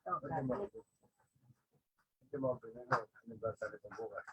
Hindi mo anniversary ko bukas.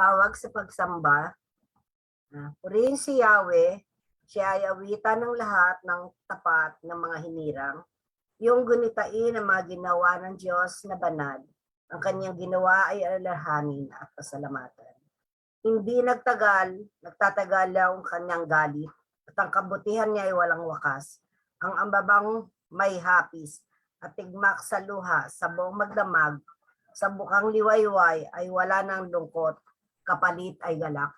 Tawag sa pagsamba. Purihin si Yahweh, siya ay awitan ng lahat ng tapat ng mga hinirang. Yung gunitain ang mga ginawa ng Diyos na banal. Ang kanyang ginawa ay alalahanin at pasalamatan. Hindi nagtatagal ang kanyang galit, at ang kabutihan niya ay walang wakas. Ang ambabang may hapis, at tigmak sa luha, sa buong magdamag, sa bukang liwayway ay wala ng lungkot, kapalit ay galak.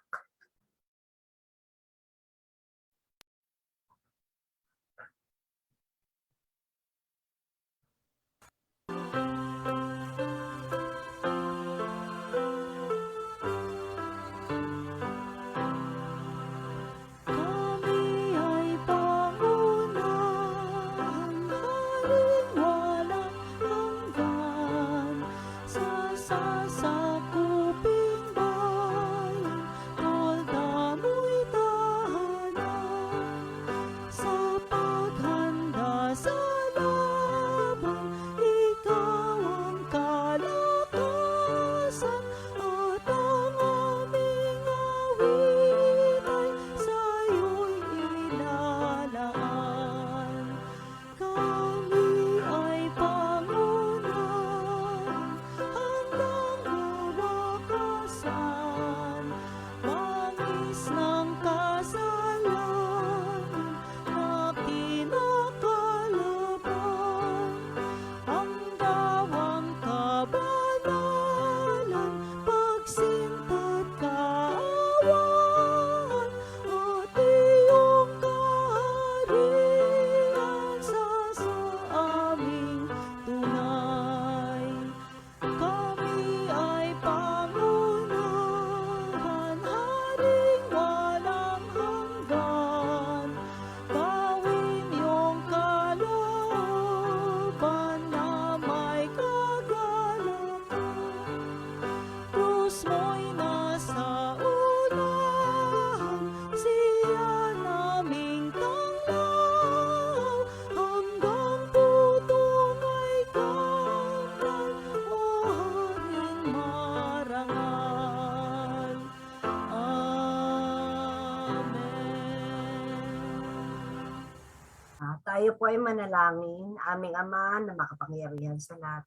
Tayo po ay manalangin. Aming Ama na makapangyarihan sa lahat.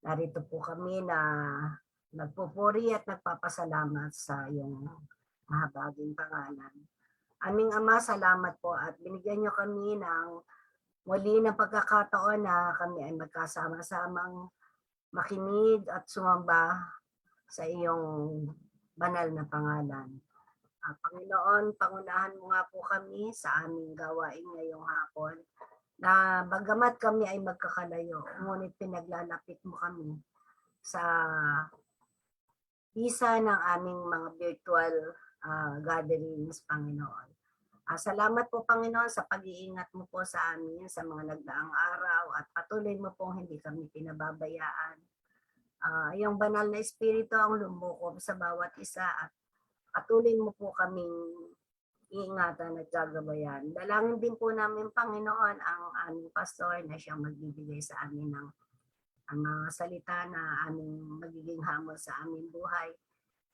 Narito po kami na nagpupuri at nagpapasalamat sa iyong mahabaging pangalan. Aming Ama, salamat po at binigyan niyo kami ng muli ng pagkakataon na kami ay magkasama-samang makinig at sumamba sa iyong banal na pangalan. Panginoon, pangunahan mo nga po kami sa aming gawain ngayong hapon na bagamat kami ay magkakalayo, ngunit pinaglalapit mo kami sa isa ng aming mga virtual gatherings, Panginoon. Salamat po, Panginoon, sa pag-iingat mo po sa amin sa mga nagdaang araw at patuloy mo pong hindi kami pinababayaan. Yung banal na espiritu ang lumukob sa bawat isa at patuloy mo po kaming iingatan at gagabayan. Dalangin din po namin, Panginoon, ang aming pastor na siyang magbibigay sa amin ng ang mga salita na aming magiging hamon sa aming buhay.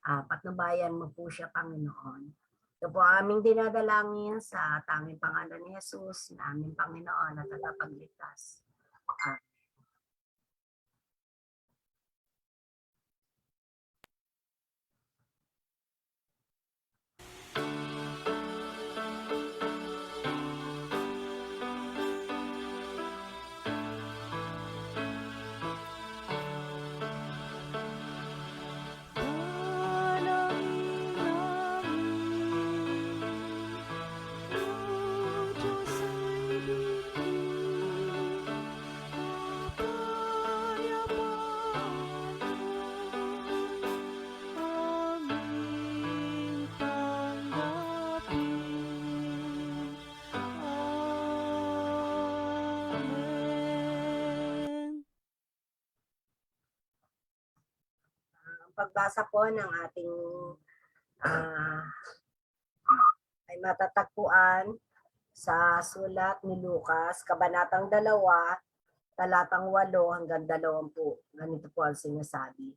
Patnubayan mo po siya, Panginoon. Ito po ang aming dinadalangin sa tanging pangalan ni Jesus, na aming Panginoon at tagapagligtas. Amen. Pagbasa po ng ating ay matatagpuan sa sulat ni Lucas, Kabanatang 2, talatang 8 hanggang 20. Ganito po ang sinasabi.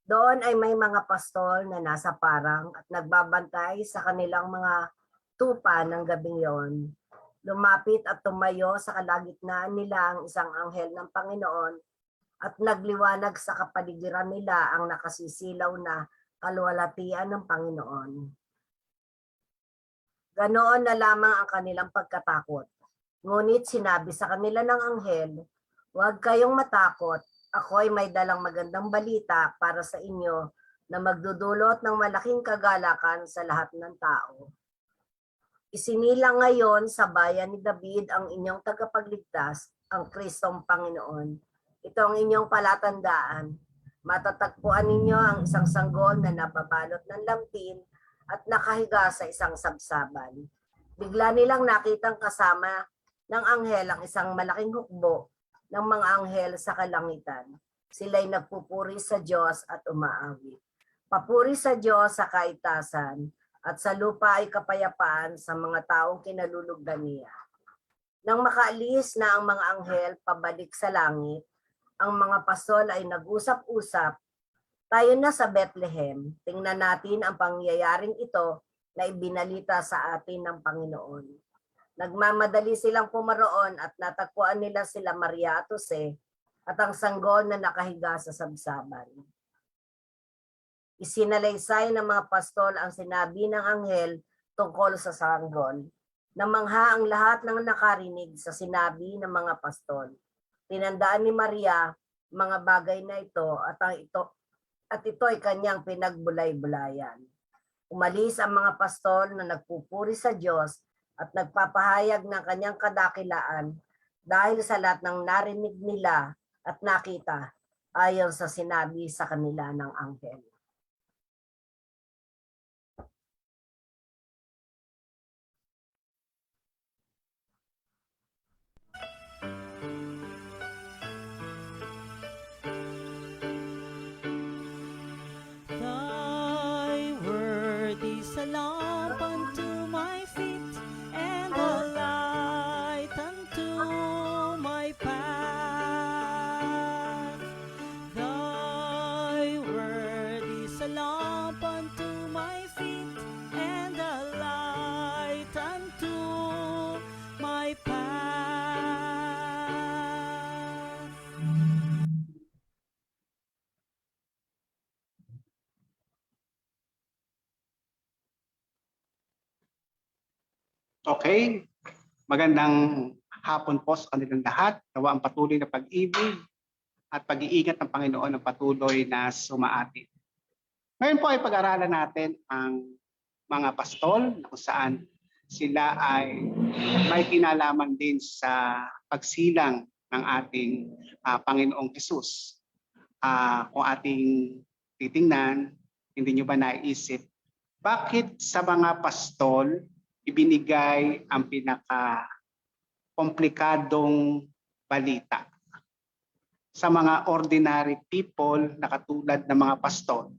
Doon ay may mga pastol na nasa parang at nagbabantay sa kanilang mga tupa ng gabing yon. Lumapit at tumayo sa kalagitnaan nila ang isang anghel ng Panginoon at nagliwanag sa kapaligiran nila ang nakasisilaw na kaluwalhatian ng Panginoon. Ganoon na lamang ang kanilang pagkatakot. Ngunit sinabi sa kanila ng anghel, "Huwag kayong matakot. Ako'y may dalang magandang balita para sa inyo na magdudulot ng malaking kagalakan sa lahat ng tao. Isinilang ngayon sa bayan ni David ang inyong tagapagligtas, ang Kristong Panginoon. Ito ang inyong palatandaan. Matatagpuan ninyo ang isang sanggol na nababalot ng lampin at nakahiga sa isang sabsaban." Bigla nilang nakitang kasama ng anghel ang isang malaking hukbo ng mga anghel sa kalangitan. Sila'y nagpupuri sa Diyos at umaawit. Papuri sa Diyos sa kaitasan at sa lupa ay kapayapaan sa mga taong kinalulugdan niya. Nang makaalis na ang mga anghel pabalik sa langit, ang mga pastol ay nag-usap-usap, "Tayo na sa Bethlehem, tingnan natin ang pangyayaring ito na ibinalita sa atin ng Panginoon." Nagmamadali silang pumaroon at natagpuan nila sila Maria at Jose at ang sanggol na nakahiga sa sabsaban. Isinalaysay ng mga pastol ang sinabi ng anghel tungkol sa sanggol. Namangha ang lahat ng nakarinig sa sinabi ng mga pastol. Tinandaan ni Maria mga bagay na ito at ito ay kanyang pinagbulay-bulayan. Umalis ang mga pastol na nagpupuri sa Diyos at nagpapahayag ng kanyang kadakilaan dahil sa lahat ng narinig nila at nakita ayon sa sinabi sa kanila ng anghel. Thy word is a lamp unto my feet and a light unto my path. Thy word is a lamp unto my feet and a light unto my path. Okay, magandang hapon po sa kanilang lahat. Nawa ang patuloy na pag-ibig at pag-iingat ng Panginoon ang patuloy na sumaatin. Ngayon po ay pag-aralan natin ang mga pastol na kung saan sila ay may kinalaman din sa pagsilang ng ating Panginoong Hesus. Kung ating titingnan, hindi nyo ba naisip, bakit sa mga pastol ibinigay ang pinaka-komplikadong balita? Sa mga ordinary people na katulad ng mga pastol,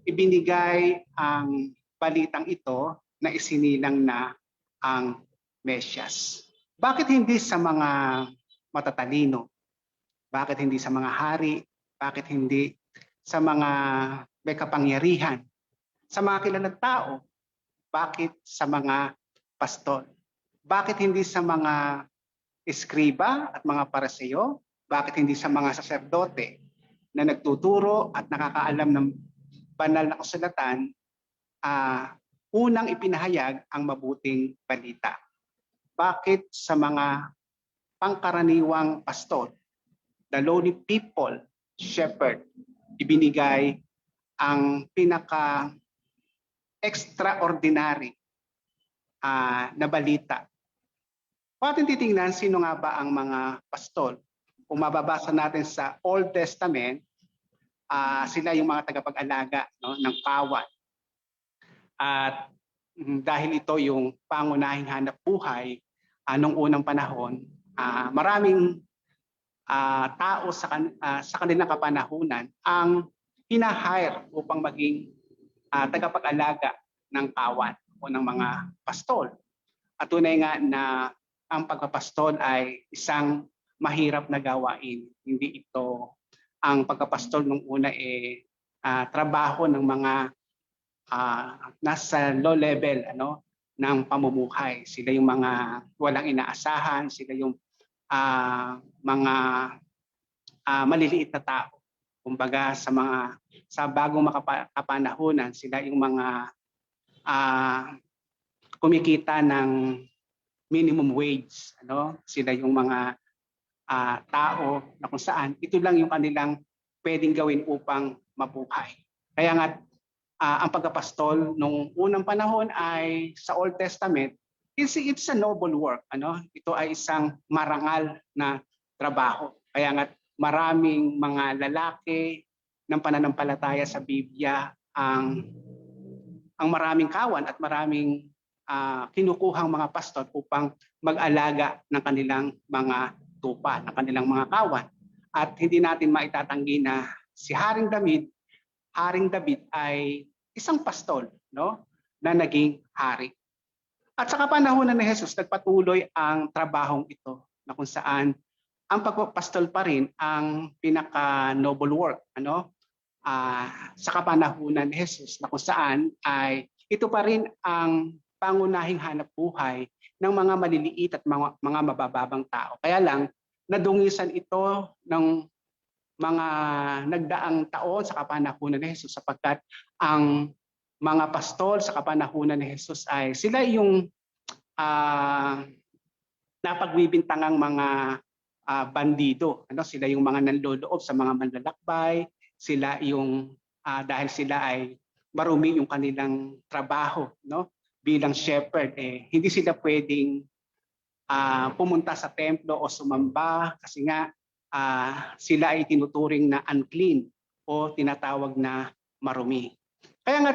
ibinigay ang balitang ito na isinilang na ang Mesyas. Bakit hindi sa mga matatalino? Bakit hindi sa mga hari? Bakit hindi sa mga may kapangyarihan Sa mga kilalang tao, bakit sa mga pastol? Bakit hindi sa mga eskriba at mga paraseyo? Bakit hindi sa mga saserdote na nagtuturo at nakakaalam ng banal na kasulatan, unang ipinahayag ang mabuting balita? Bakit sa mga pangkaraniwang pastol, the lowly people, shepherd, ibinigay ang pinaka extraordinary na balita? Kung ating titingnan, sino nga ba ang mga pastol? Kung mababasa natin sa Old Testament, sila yung mga tagapag-alaga, no, ng kawan. At dahil ito yung pangunahing hanap buhay nung unang panahon, maraming tao sa kanilang kapanahunan ang hinahire upang maging tagapag-alaga ng kawan o ng mga pastol. At tunay nga na ang pagpapastol ay isang mahirap na gawain. Hindi ito ang pagpapastol nung una trabaho ng mga nasa low level ng pamumuhay. Sila yung mga walang inaasahan, sila yung mga maliliit na tao. Kumbaga sa bagong kapanahunan, sila yung mga kumikita ng minimum wage, sila yung mga tao na kung saan ito lang yung kanilang pwedeng gawin upang mabuhay. Kaya nga ang pagpapastol nung unang panahon ay sa Old Testament, it's a noble work. Ito ay isang marangal na trabaho. Kaya nga maraming mga lalaki ng pananampalataya sa Biblia ang maraming kawan at maraming kinukuhang mga pastor upang mag-alaga ng kanilang mga tupa, ng kanilang mga kawan. At hindi natin maitatanggi na si Haring David ay isang pastol, na naging hari. At sa kapanahunan ni Jesus, nagpatuloy ang trabahong ito na kung saan ang pagpapastol pa rin ang pinaka-noble work. Sa kapanahunan ni Jesus na kung saan ay ito pa rin ang pangunahing hanap buhay ng mga maliliit at mga mabababang tao. Kaya lang, nadungisan ito ng mga nagdaang taon sa kapanahunan ni Jesus sapagkat ang mga pastol sa kapanahunan ni Jesus ay sila yung napagbibintangang mga bandido. Sila yung mga nanloloob sa mga manlalakbay, sila yung dahil sila ay marumi yung kanilang trabaho, bilang shepherd, hindi sila pwedeng pumunta sa templo o sumamba kasi nga sila ay tinuturing na unclean o tinatawag na marumi. Kaya nga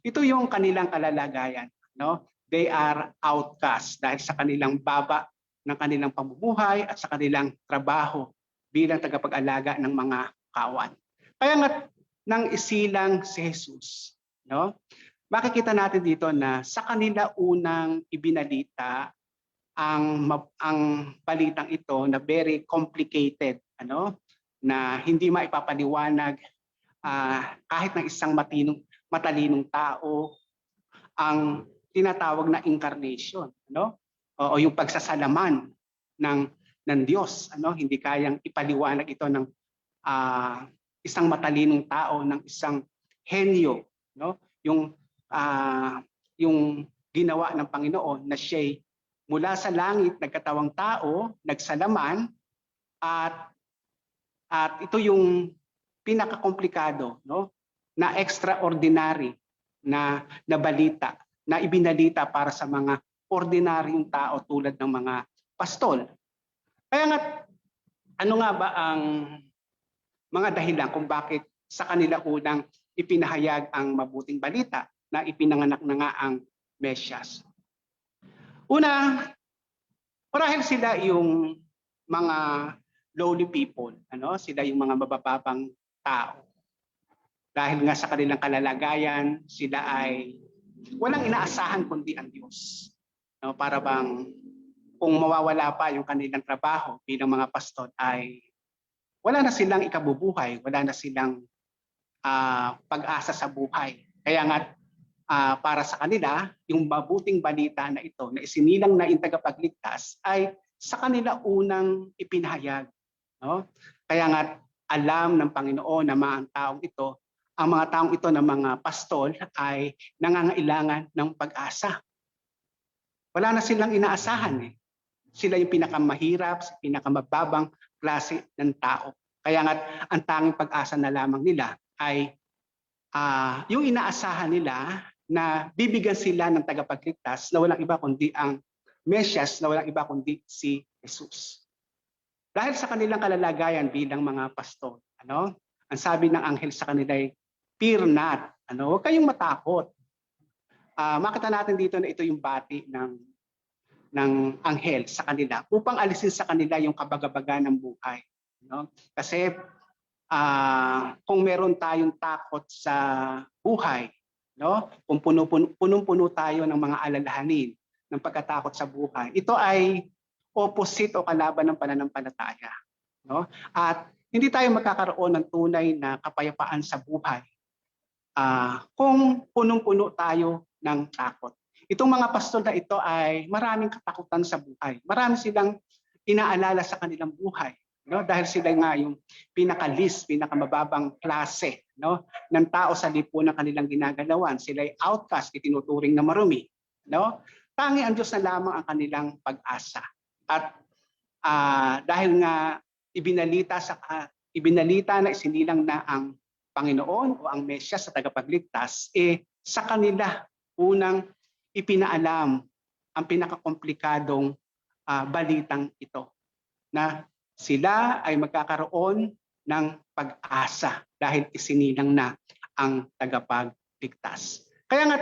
ito yung kanilang kalalagayan, They are outcast dahil sa kanilang baba ng kanilang pamumuhay at sa kanilang trabaho bilang tagapag-alaga ng mga kawan. Kaya nga nang isilang si Jesus, makikita natin dito na sa kanila unang ibinalita ang balitang ito na very complicated, na hindi maipapaliwanag kahit ng isang matalinong tao ang tinatawag na incarnation, o yung pagsasalaman ng Diyos, hindi kayang ipaliwanag ito ng isang matalinong tao, ng isang henyo, yung ginawa ng Panginoon na siya'y mula sa langit nagkatawang tao, nagsalaman, at ito yung pinakakomplikado, na extraordinary na balita na ibinalita para sa mga ordinaryong tao tulad ng mga pastol. Kaya nga, ano nga ba ang mga dahilan kung bakit sa kanila unang ipinahayag ang mabuting balita na ipinanganak na nga ang Mesyas? Una, marahil sila yung mga lowly people, sila yung mga mabababang tao. Dahil nga sa kanilang kalalagayan, sila ay walang inaasahan kundi ang Diyos. Para bang kung mawawala pa yung kanilang trabaho bilang mga pastol ay wala na silang ikabubuhay, wala na silang pag-asa sa buhay. Kaya nga para sa kanila, yung mabuting balita na ito na isinilang na yung tagapagligtas ay sa kanila unang ipinahayag. No? Kaya nga alam ng Panginoon na ang mga taong ito na mga pastol ay nangangailangan ng pag-asa. Wala na silang inaasahan eh. Sila yung pinakamahirap, pinakamababang klase ng tao. Kaya nga ang tanging pag-asa na lamang nila ay yung inaasahan nila na bibigyan sila ng tagapagligtas na walang iba kundi ang Mesyas, na walang iba kundi si Jesus. Dahil sa kanilang kalalagayan bilang mga pastol, ang sabi ng anghel sa kanila ay, fear not, huwag kayong matakot. Makita natin dito na ito yung bati ng anghel sa kanila upang alisin sa kanila yung kabagabaga ng buhay. Kasi kung meron tayong takot sa buhay, kung punong-puno tayo ng mga alalahanin ng pagkatakot sa buhay, ito ay opposite o kalaban ng pananampalataya. At hindi tayo magkakaroon ng tunay na kapayapaan sa buhay kung punong-puno tayo ng takot. Itong mga pastol na ito ay maraming katakutan sa buhay. Marami silang inaalala sa kanilang buhay. Dahil sila nga yung pinakamababang klase ng tao sa lipunan ng kanilang ginagalawan. Sila ay outcast, itinuturing na marumi. Tangi ang Diyos na lamang ang kanilang pag-asa. At dahil nga ibinalita na isinilang na ang Panginoon o ang Mesyas sa tagapagligtas, sa kanila unang ipinaalam ang pinakakomplikadong balitang ito na sila ay magkakaroon ng pag-asa dahil isinilang na ang tagapagligtas. Kaya nga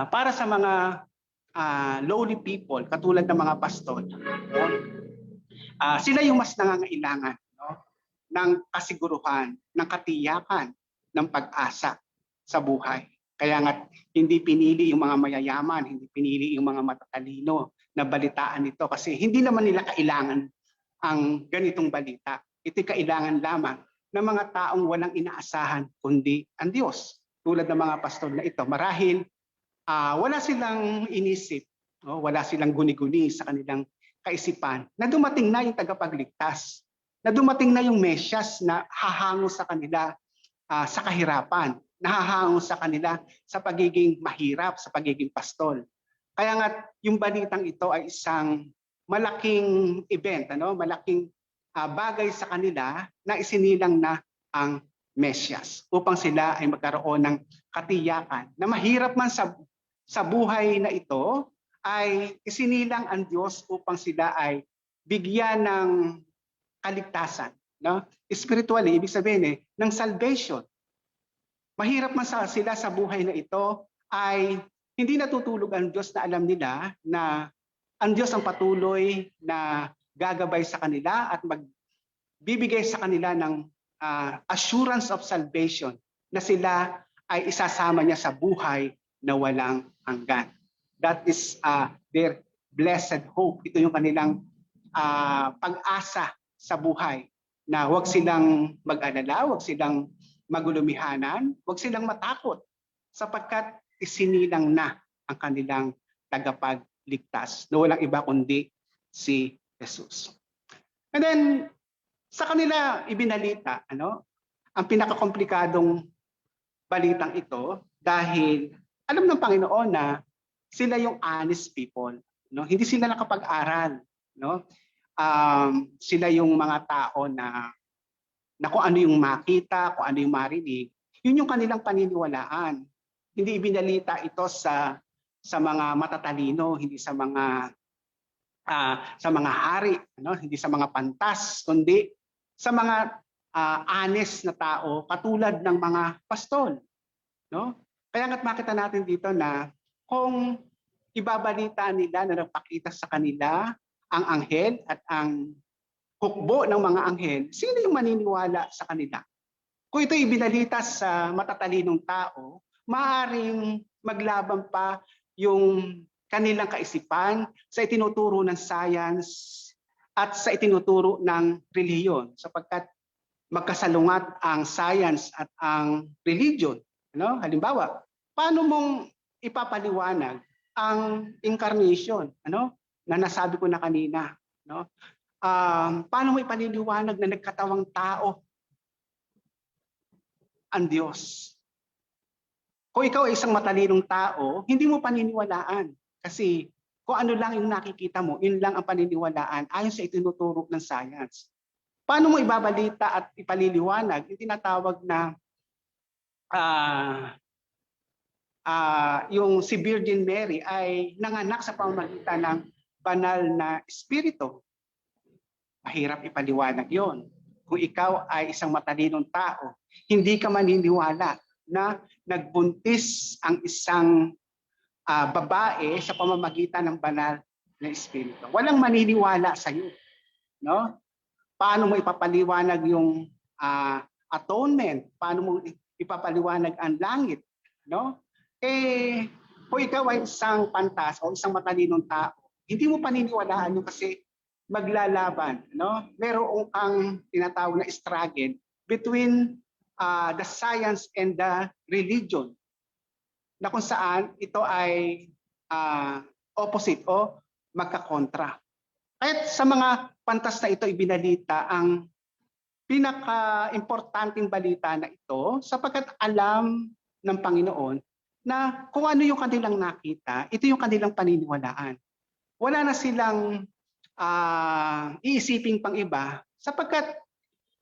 para sa mga lowly people, katulad ng mga pastol, sila yung mas nangangailangan ng kasiguruhan, ng katiyakan, ng pag-asa sa buhay. Kaya nga hindi pinili yung mga mayayaman, hindi pinili yung mga matatalino na balitaan ito kasi hindi naman nila kailangan ang ganitong balita. Ito'y kailangan lamang ng mga taong walang inaasahan kundi ang Diyos. Tulad ng mga pastol na ito, marahil wala silang inisip, wala silang guni-guni sa kanilang kaisipan na dumating na yung tagapagligtas, na dumating na yung Mesyas na hahango sa kanila sa kahirapan, nahahango sa kanila sa pagiging mahirap, sa pagiging pastol. Kaya nga yung balitang ito ay isang malaking event, malaking bagay sa kanila na isinilang na ang Mesyas upang sila ay magkaroon ng katiyakan na mahirap man sa buhay na ito ay isinilang ang Diyos upang sila ay bigyan ng kaligtasan. Spiritually, ibig sabihin ng salvation. Mahirap man sila sa buhay na ito ay hindi natutulog ang Diyos na alam nila na ang Diyos ang patuloy na gagabay sa kanila at magbibigay sa kanila ng assurance of salvation na sila ay isasama niya sa buhay na walang hanggan. That is their blessed hope. Ito yung kanilang pag-asa sa buhay na huwag silang mag-alala, huwag silang magulumihanan, huwag silang matakot sapagkat isinilang na ang kanilang tagapagligtas na walang iba kundi si Jesus. And then sa kanila ibinalita ang pinakakomplikadong balitang ito dahil alam ng Panginoon na sila yung honest people, hindi sila nakapag-aral, sila yung mga tao na kung ano yung makita, kung ano yung marinig, yun yung kanilang paniniwalaan. Hindi ibinalita ito sa mga matatalino, hindi sa mga hari, hindi sa mga pantas, kundi sa mga honest na tao katulad ng mga pastol. Kaya nga't makita natin dito na kung ibabalita nila na nagpakita sa kanila ang anghel at ang hukbo ng mga anghel, sino yung maniniwala sa kanila? Kung ito ibinalita sa matatalinong tao, maaaring maglaban pa yung kanilang kaisipan sa itinuturo ng science at sa itinuturo ng relihiyon sapagkat magkasalungat ang science at ang religion. Ano? Halimbawa, paano mong ipapaliwanag ang incarnation, ano? Na nasabi ko na kanina, no? Paano mo ipaliliwanag na nagkatawang tao ang Diyos? Kung ikaw ay isang matalinong tao, hindi mo paniniwalaan kasi kung ano lang yung nakikita mo, yun lang ang paniniwalaan ayon sa itinuturo ng science. Paano mo ibabalita at ipaliliwanag yung tinatawag na yung si Virgin Mary ay nanganak sa pamamagitan ng banal na espiritu? Mahirap ipaliwanag yon. Kung ikaw ay isang matalinong tao, hindi ka maniniwala na nagbuntis ang isang babae sa pamamagitan ng banal na espiritu. Walang maniniwala sa iyo, no? Paano mo ipapaliwanag yung atonement? Paano mo ipapaliwanag ang langit, no? Kung ikaw ay isang pantas o isang matalinong tao, hindi mo paniniwalaan yun kasi maglalaban, no? Meron kang tinatawag na struggle between the science and the religion, na kung saan ito ay opposite o magkakontra. Kahit sa mga pantas na ito ibinalita, ang pinaka-importanting balita na ito sapagkat alam ng Panginoon na kung ano yung kanilang nakita, ito yung kanilang paniniwalaan. Wala na silang iisiping pang iba sapagkat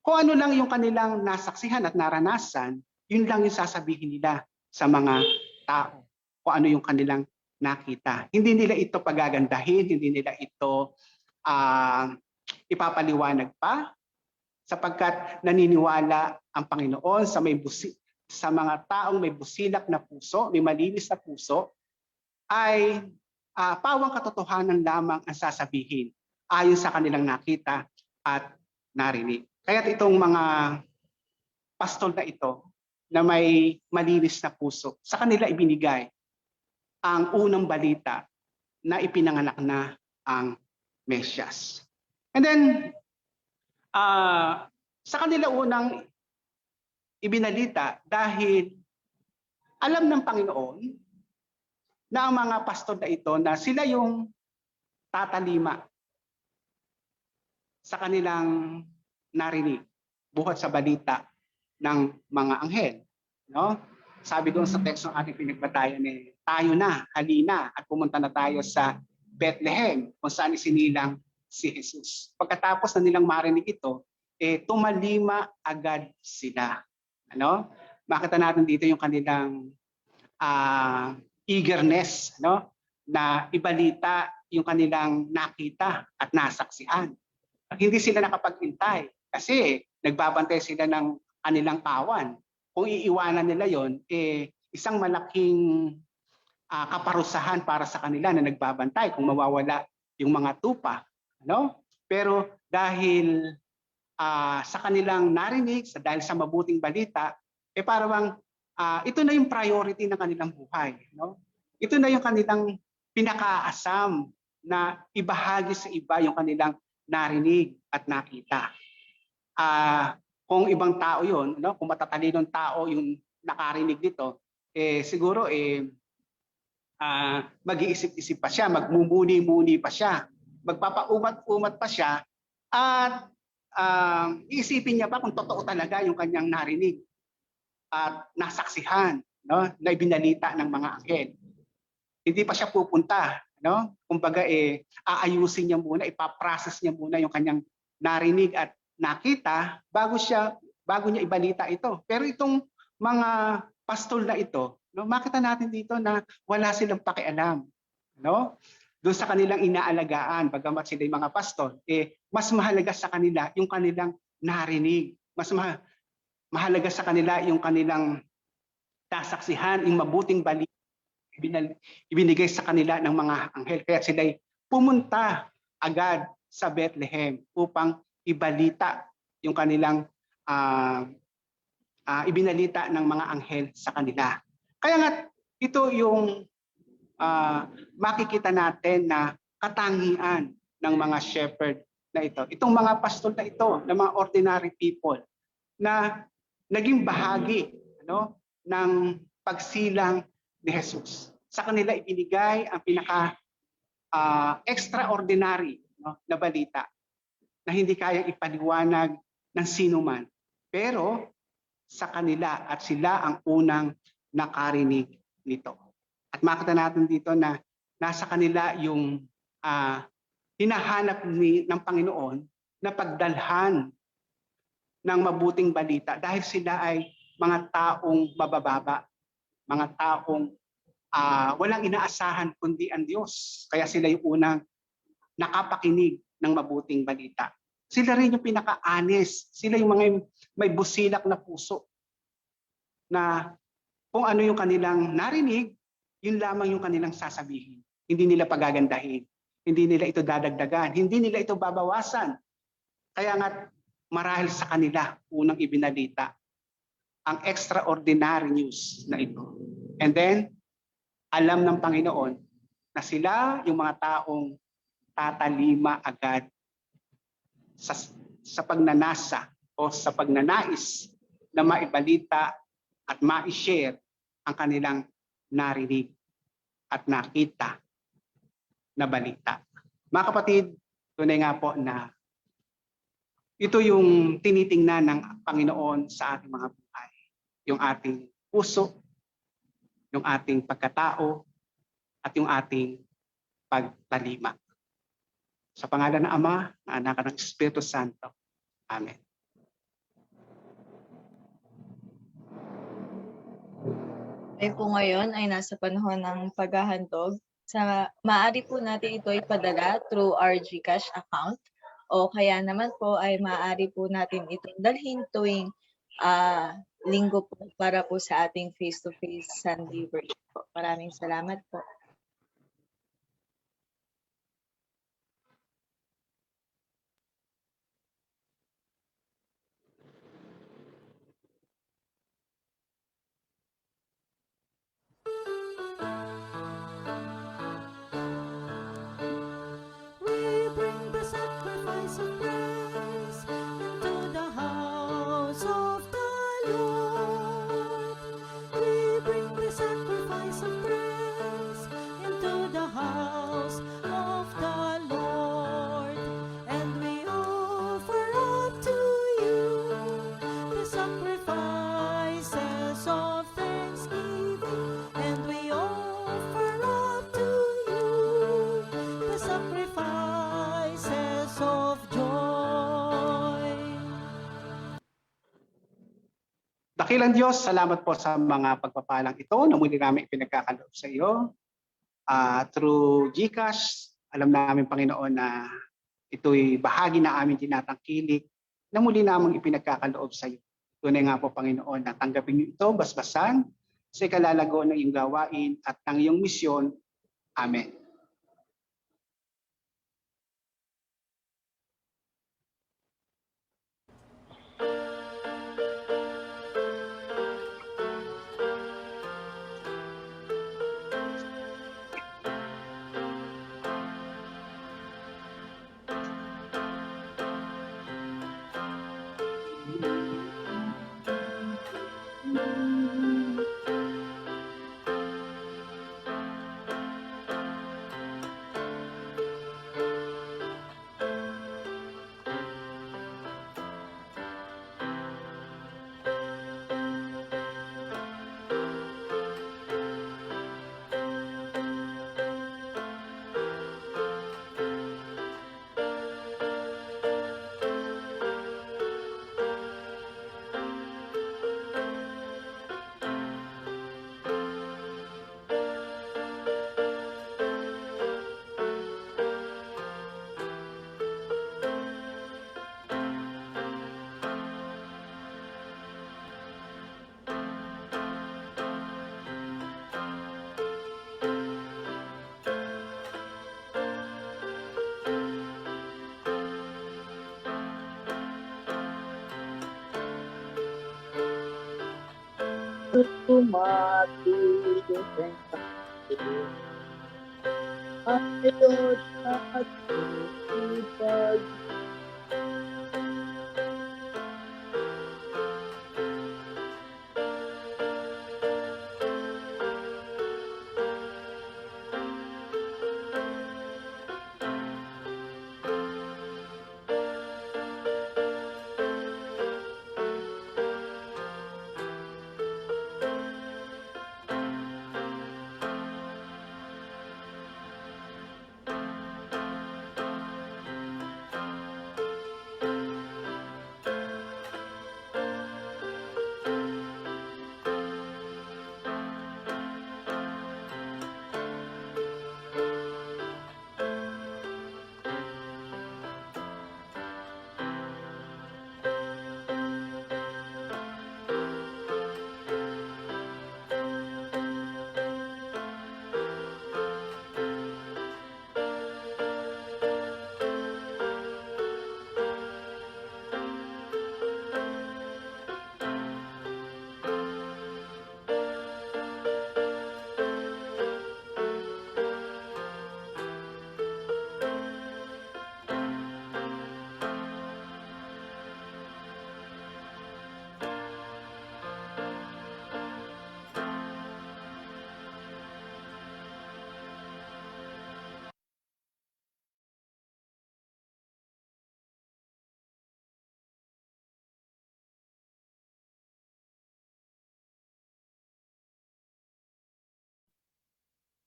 kung ano lang yung kanilang nasaksihan at naranasan, yun lang yung sasabihin nila sa mga tao. Kung ano yung kanilang nakita. Hindi nila ito pagagandahin, hindi nila ito ipapaliwanag pa sapagkat naniniwala ang Panginoon sa mga taong may busilak na puso, may malinis na puso, ay pawang katotohanan lamang ang sasabihin ayon sa kanilang nakita at narinig. Kaya itong mga pastol na ito na may malinis na puso, sa kanila ibinigay ang unang balita na ipinanganak na ang Mesyas. And then, sa kanila unang ibinalita dahil alam ng Panginoon na ang mga pastor na ito na sila yung tatalima sa kanilang narinig buhat sa balita ng mga anghel, no? Sabi doon sa text ng ating pinagbatayan tayo na, halina at pumunta na tayo sa Bethlehem kung saan isinilang si Jesus. Pagkatapos na nilang marinig ito, tumalima agad sila. Ano? Makita natin dito yung kanilang eagerness, no? Na ibalita yung kanilang nakita at nasaksihan. Hindi sila nakapaghintay kasi nagbabantay sila ng kanilang kawan. Kung iiwanan nila yon, isang malaking kaparusahan para sa kanila na nagbabantay kung mawawala yung mga tupa. Ano? Pero dahil sa kanilang narinig, dahil sa mabuting balita, parang ito na yung priority ng kanilang buhay. No? Ito na yung kanilang pinakaasam na ibahagi sa iba yung kanilang narinig at nakita. Kung ibang tao yun, no? Kung matatalinong tao yung nakarinig dito, siguro mag-iisip-isip pa siya, magmumuni-muni pa siya, magpapaumat-umat pa siya, at iisipin niya pa kung totoo talaga yung kanyang narinig at nasaksihan, no, na ibinalita ng mga anghel. Hindi pa siya pupunta, no? Kumbaga aayusin niya muna, ipaprocess niya muna yung kanyang narinig at nakita bago niya ibalita ito. Pero itong mga pastol na ito, no, makita natin dito na wala silang pakialam, no? Doon sa kanilang inaalagaan, bagamat sila yung mga pastol, mas mahalaga sa kanila yung kanilang narinig. Mas mahalaga sa kanila yung kanilang nasaksihan, yung mabuting balita ibinigay sa kanila ng mga anghel. Kaya sila pumunta agad sa Bethlehem upang ibalita yung kanilang ibinalita ng mga anghel sa kanila. Kaya nga ito yung makikita natin na katangian ng mga shepherd na ito. Itong mga pastol na ito, ng mga ordinary people, na naging bahagi ng pagsilang ni Jesus. Sa kanila ibinigay ang pinaka extraordinary na balita na hindi kayang ipaliwanag ng sino man. Pero sa kanila at sila ang unang nakarinig nito. At makita natin dito na nasa kanila yung hinahanap ng Panginoon na pagdalhan ng mabuting balita dahil sila ay mga taong mabababa, mga taong walang inaasahan kundi ang Diyos. Kaya sila yung unang nakapakinig ng mabuting balita. Sila rin yung pinaka-honest. Sila yung mga may busilak na puso na kung ano yung kanilang narinig, yun lamang yung kanilang sasabihin. Hindi nila pagagandahin. Hindi nila ito dadagdagan. Hindi nila ito babawasan. Kaya nga marahil sa kanila unang ibinalita ang extraordinary news na ito. And then, alam ng Panginoon na sila yung mga taong tatalima agad sa pagnanasa o sa pagnanais na maibalita at ma-share ang kanilang narinig at nakita na balita. Mga kapatid, tunay nga po na ito yung tinitingnan ng Panginoon sa ating mga buhay. Yung ating puso, yung ating pagkatao, at yung ating pagtalima. Sa pangalan ng Ama, ng Anak at ng Espiritu Santo. Amen. Tayo po ngayon ay nasa panahon ng paghahandog. Maaari po natin ito ipadala through our GCash account o kaya naman po ay maaari po natin itong dalhin tuwing linggo po para po sa ating face-to-face Sunday worship po. Maraming salamat po. We bring the sacrifice of praise into the house of the Lord. We bring the sacrifice of praise into the house of the Lord. And we offer up to you the sacrifices of thanksgiving. And we offer up to you the sacrifices of joy. Dakilang Diyos, salamat po sa mga pagpapalang ito na muli namin ipinagkakaloob sa iyo. Through GCash, alam namin Panginoon na ito'y bahagi na aming tinatangkilik na muli namang ipinagkakaloob sa iyo. Tunay nga po Panginoon na tanggapin niyo ito basbasan sa ikalalago ng iyong gawain at ng iyong misyon. Amen.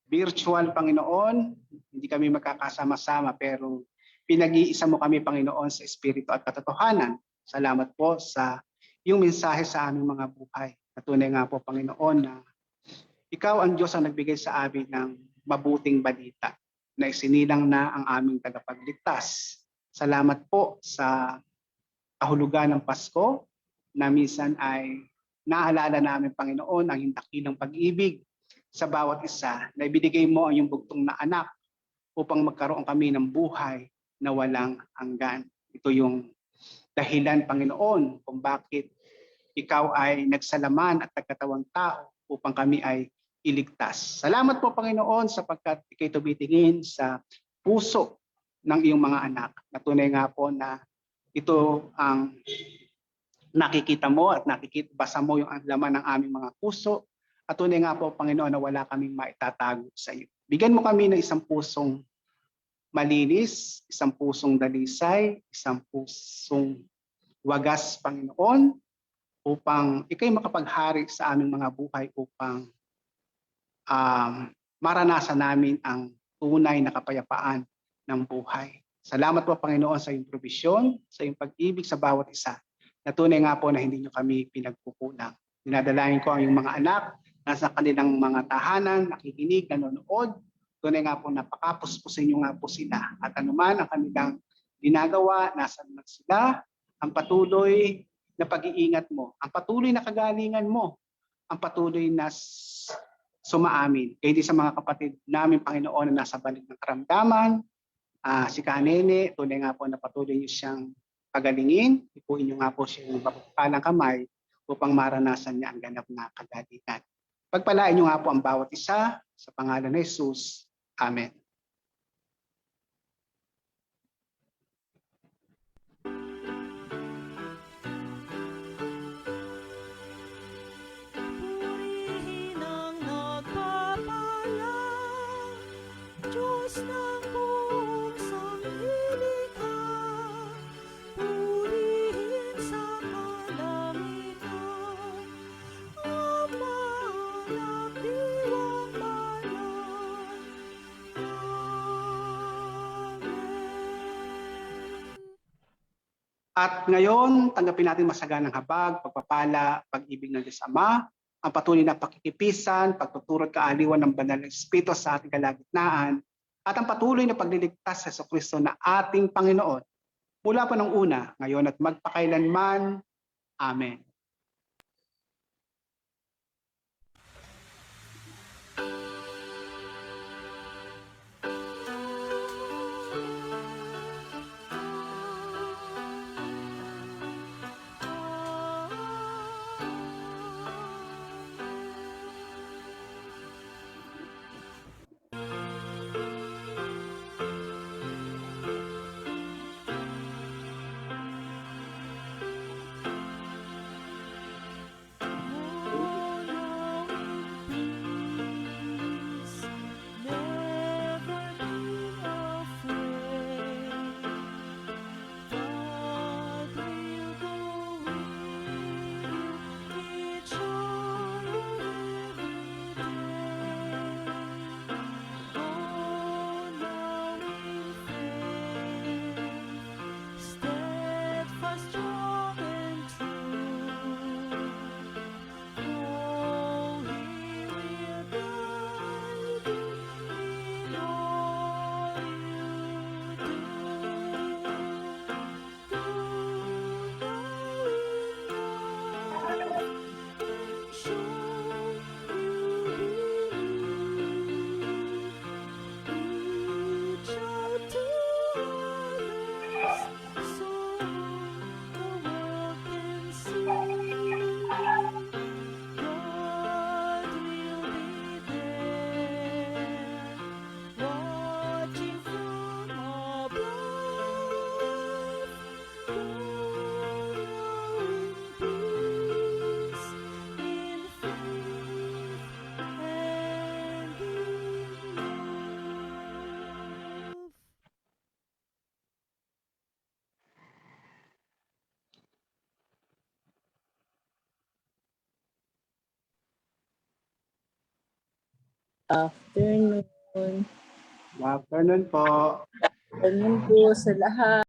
virtual, Panginoon. Hindi kami magkakasama-sama, pero pinag-iisa mo kami, Panginoon, sa Espiritu at katotohanan. Salamat po sa iyong mensahe sa aming mga buhay. Natunay nga po, Panginoon, na ikaw ang Diyos ang nagbigay sa amin ng mabuting balita na isinilang na ang aming tagapagligtas. Salamat po sa kahulugan ng Pasko na minsan ay naalala namin, Panginoon, ang dakilang pag-ibig sa bawat isa na ibinigay mo ang iyong bugtong na anak upang magkaroon kami ng buhay na walang hanggan. Ito yung dahilan, Panginoon, kung bakit ikaw ay nagsalaman at nagkatawang tao upang kami ay iligtas. Salamat po, Panginoon, sapagkat ikay tumitingin sa puso ng iyong mga anak. Natunay nga po na ito ang nakikita mo at basa mo yung laman ng aming mga puso. At tunay nga po, Panginoon, na wala kaming maitatago sa iyo. Bigyan mo kami ng isang pusong malinis, isang pusong dalisay, isang pusong wagas, Panginoon, upang ikay makapaghari sa aming mga buhay upang maranasan namin ang tunay na kapayapaan ng buhay. Salamat po, Panginoon, sa iyong probisyon, sa iyong pag-ibig sa bawat isa. Natunay nga po na hindi niyo kami pinagkukulang. Dinadalain ko ang iyong mga anak, nasa kanilang mga tahanan, nakikinig, nanonood. Tunay nga po na pakapuspusin niyo nga po sila. At anuman ang kanilang ginagawa, nasa man sila, ang patuloy na pag-iingat mo, ang patuloy na kagalingan mo, ang patuloy na sumaamin. Kaya di sa mga kapatid namin, Panginoon, na nasa balik ng karamdaman, si Kanene, tunay nga po na patuloy niyo siyang pagalingin, ipuin niyo nga po siya ng mapapalang kamay upang maranasan niya ang ganap na kagalingan. Pagpalain niyo nga po ang bawat isa sa pangalan ni Jesus. Amen. Purihin ang nagpapalang Diyos ng buong sanglilikha. Purihin sa kalangitan, Ama ng diwang bayan. Amen. At ngayon, tanggapin natin masaganang habag, pagpapala, pag-ibig ng Diyos Ama, ang patuloy na pakikipisan, pagtuturot kaaliwan ng banal na Espiritu sa ating kalagitnaan, at ang patuloy na pagliligtas sa Jesucristo na ating Panginoon, mula pa ng una, ngayon at magpakailanman. Amen. Afternoon. Good afternoon po. Afternoon po sa lahat.